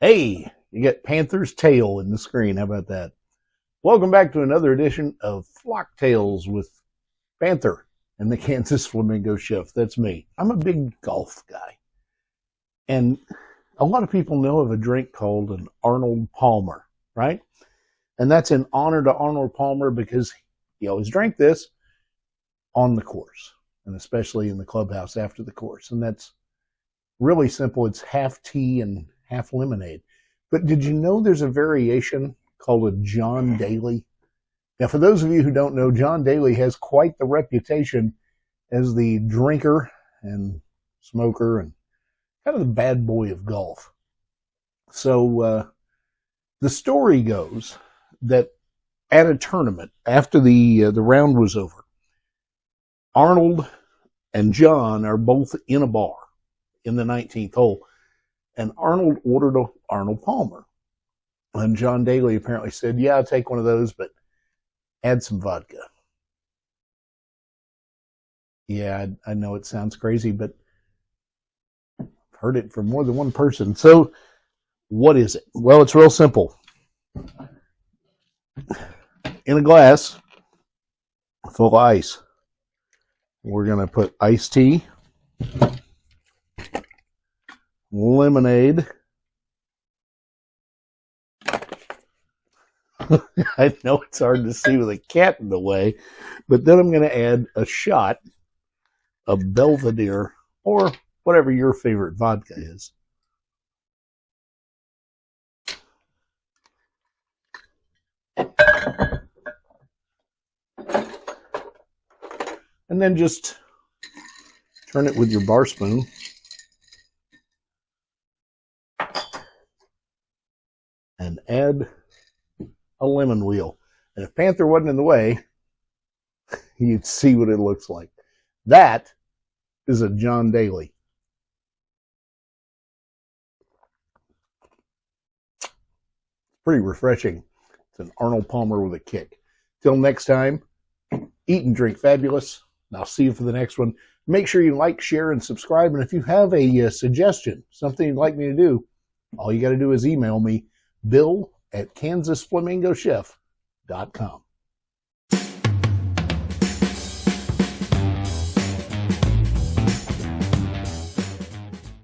Hey, you got Panther's tail in the screen. How about that? Welcome back to another edition of Flock Tales with Panther and the Kansas Flamingo Chef. That's me. I'm a big golf guy. And a lot of people know of a drink called an Arnold Palmer, right? And that's in honor to Arnold Palmer because he always drank this on the course, and especially in the clubhouse after the course. And that's really simple. It's half tea and half lemonade. But did you know there's a variation called a John Daly? Now, for those of you who don't know, John Daly has quite the reputation as the drinker and smoker and kind of the bad boy of golf. So the story goes that at a tournament, after the round was over, Arnold and John are both in a bar in the 19th hole, and Arnold ordered a Arnold Palmer. And John Daly apparently said, yeah, I'll take one of those, but add some vodka. Yeah, I know it sounds crazy, but I've heard it from more than one person. So what is it? Well, it's real simple. In a glass full of ice, we're going to put iced tea, lemonade. I know it's hard to see with a cat in the way, but then I'm going to add a shot of Belvedere or whatever your favorite vodka is. And then just turn it with your bar spoon. And add a lemon wheel. And if Panther wasn't in the way, you'd see what it looks like. That is a John Daly. Pretty refreshing. It's an Arnold Palmer with a kick. Till next time, eat and drink fabulous. And I'll see you for the next one. Make sure you like, share, and subscribe. And if you have a suggestion, something you'd like me to do, all you got to do is email me, bill@kansasflamingochef.com.